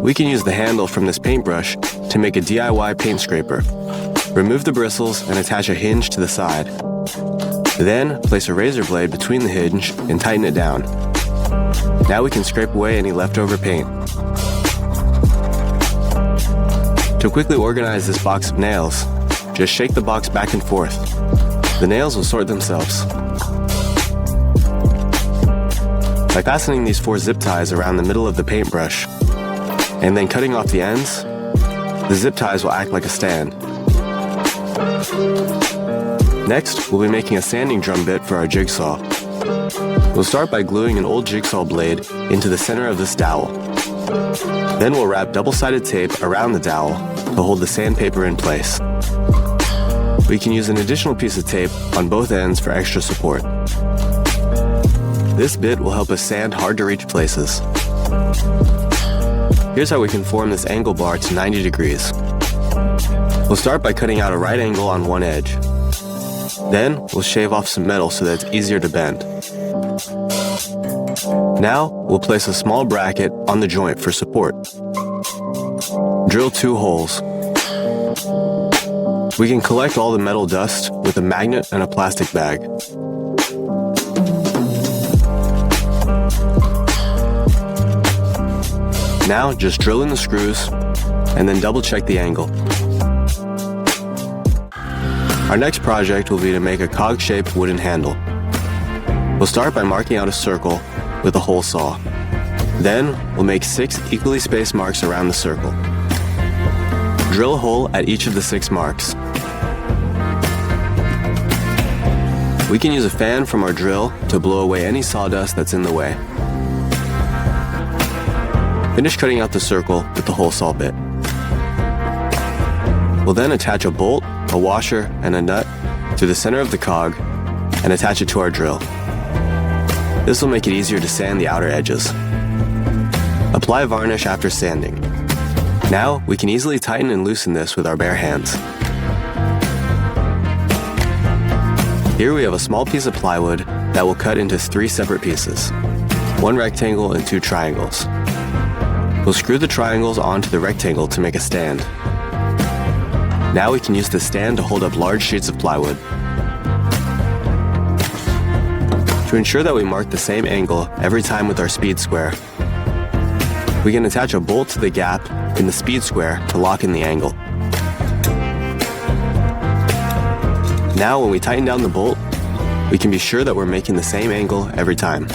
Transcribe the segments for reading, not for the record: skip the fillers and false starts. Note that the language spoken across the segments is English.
We can use the handle from this paintbrush to make a DIY paint scraper. Remove the bristles and attach a hinge to the side. Then, place a razor blade between the hinge and tighten it down. Now we can scrape away any leftover paint. To quickly organize this box of nails, just shake the box back and forth. The nails will sort themselves. By fastening these 4 zip ties around the middle of the paintbrush, and then cutting off the ends, the zip ties will act like a stand. Next, we'll be making a sanding drum bit for our jigsaw. We'll start by gluing an old jigsaw blade into the center of this dowel. Then we'll wrap double-sided tape around the dowel to hold the sandpaper in place. We can use an additional piece of tape on both ends for extra support. This bit will help us sand hard-to-reach places. Here's how we can form this angle bar to 90 degrees. We'll start by cutting out a right angle on one edge. Then, we'll shave off some metal so that it's easier to bend. Now, we'll place a small bracket on the joint for support. Drill 2 holes. We can collect all the metal dust with a magnet and a plastic bag. Now, just drill in the screws and then double check the angle. Our next project will be to make a cog-shaped wooden handle. We'll start by marking out a circle with a hole saw. Then, we'll make 6 equally spaced marks around the circle. Drill a hole at each of the 6 marks. We can use a fan from our drill to blow away any sawdust that's in the way. Finish cutting out the circle with the hole saw bit. We'll then attach a bolt, a washer, and a nut to the center of the cog and attach it to our drill. This will make it easier to sand the outer edges. Apply varnish after sanding. Now, we can easily tighten and loosen this with our bare hands. Here we have a small piece of plywood that will cut into 3 separate pieces, 1 rectangle and 2 triangles. We'll screw the triangles onto the rectangle to make a stand. Now we can use the stand to hold up large sheets of plywood. To ensure that we mark the same angle every time with our speed square, we can attach a bolt to the gap in the speed square to lock in the angle. Now when we tighten down the bolt, we can be sure that we're making the same angle every time.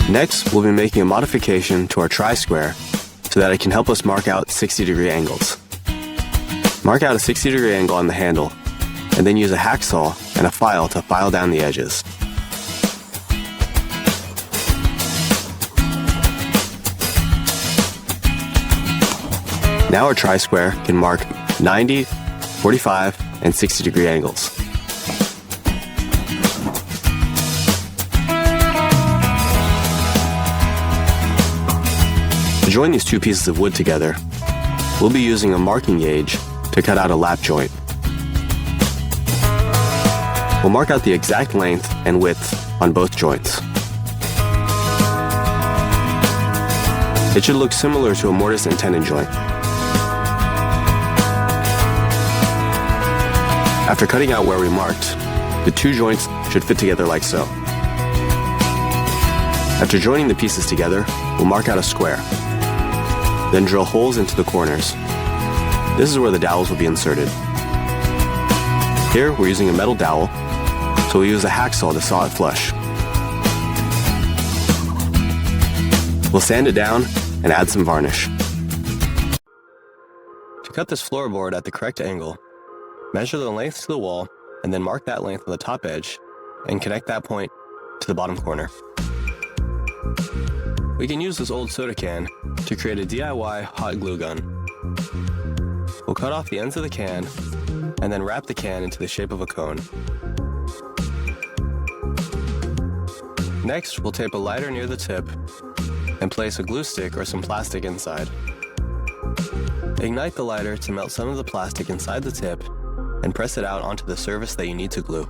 Next, we'll be making a modification to our tri-square so that it can help us mark out 60-degree angles. Mark out a 60-degree angle on the handle, and then use a hacksaw and a file to file down the edges. Now our tri-square can mark 90, 45, and 60-degree angles. To join these 2 pieces of wood together, we'll be using a marking gauge to cut out a lap joint. We'll mark out the exact length and width on both joints. It should look similar to a mortise and tenon joint. After cutting out where we marked, the 2 joints should fit together like so. After joining the pieces together, we'll mark out a square. Then drill holes into the corners. This is where the dowels will be inserted. Here, we're using a metal dowel, so we'll use a hacksaw to saw it flush. We'll sand it down and add some varnish. To cut this floorboard at the correct angle, measure the length to the wall and then mark that length on the top edge and connect that point to the bottom corner. We can use this old soda can to create a DIY hot glue gun. We'll cut off the ends of the can and then wrap the can into the shape of a cone. Next, we'll tape a lighter near the tip and place a glue stick or some plastic inside. Ignite the lighter to melt some of the plastic inside the tip and press it out onto the surface that you need to glue.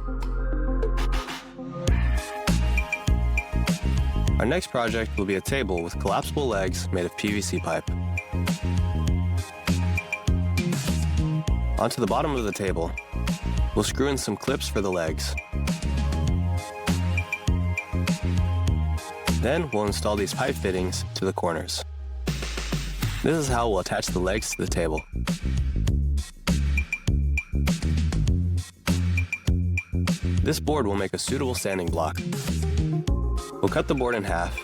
Our next project will be a table with collapsible legs made of PVC pipe. Onto the bottom of the table, we'll screw in some clips for the legs. Then we'll install these pipe fittings to the corners. This is how we'll attach the legs to the table. This board will make a suitable sanding block. We'll cut the board in half,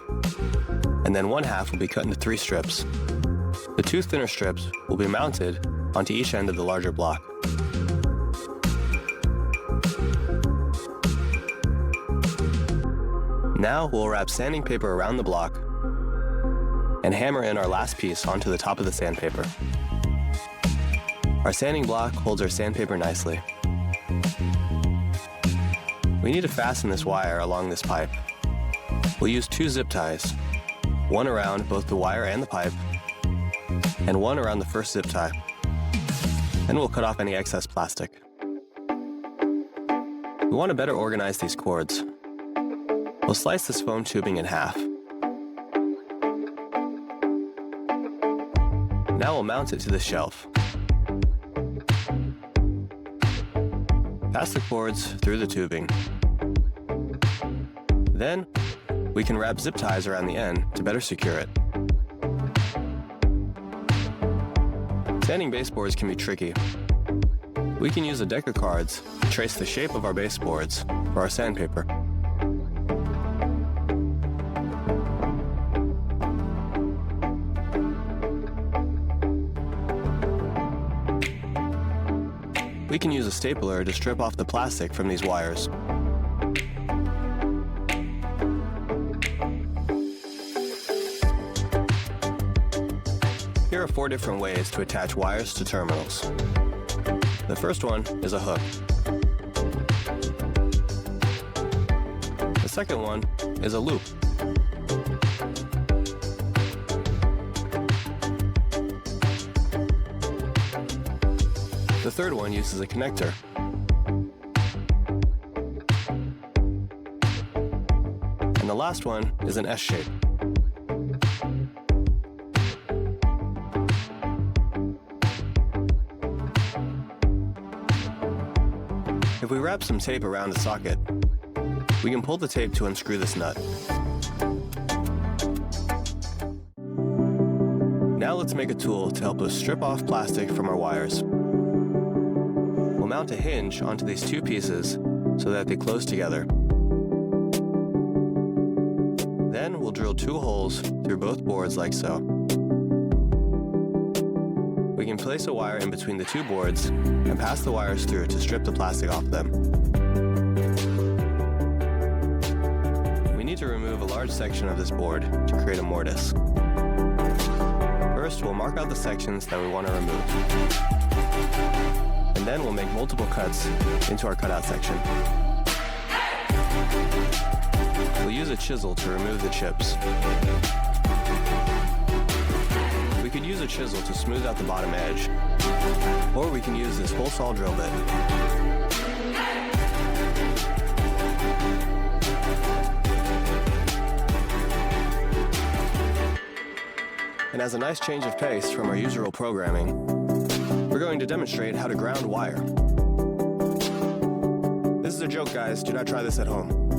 and then one half will be cut into 3 strips. The 2 thinner strips will be mounted onto each end of the larger block. Now we'll wrap sanding paper around the block and hammer in our last piece onto the top of the sandpaper. Our sanding block holds our sandpaper nicely. We need to fasten this wire along this pipe. We'll use 2 zip ties, one around both the wire and the pipe, and one around the first zip tie. Then we'll cut off any excess plastic. We want to better organize these cords. We'll slice this foam tubing in half. Now we'll mount it to the shelf. Pass the cords through the tubing. Then, we can wrap zip ties around the end to better secure it. Sanding baseboards can be tricky. We can use a deck of cards to trace the shape of our baseboards for our sandpaper. We can use a stapler to strip off the plastic from these wires. Here are 4 different ways to attach wires to terminals. The first one is a hook. The second one is a loop. The third one uses a connector. And the last one is an S shape. If we wrap some tape around the socket, we can pull the tape to unscrew this nut. Now let's make a tool to help us strip off plastic from our wires. We'll mount a hinge onto these 2 pieces so that they close together. Then we'll drill 2 holes through both boards like so. We can place a wire in between the 2 boards and pass the wires through to strip the plastic off them. We need to remove a large section of this board to create a mortise. First, we'll mark out the sections that we want to remove. And then we'll make multiple cuts into our cutout section. We'll use a chisel to remove the chips. We could use a chisel to smooth out the bottom edge, or we can use this hole saw drill bit. And as a nice change of pace from our usual programming, we're going to demonstrate how to ground wire. This is a joke, guys. Do not try this at home.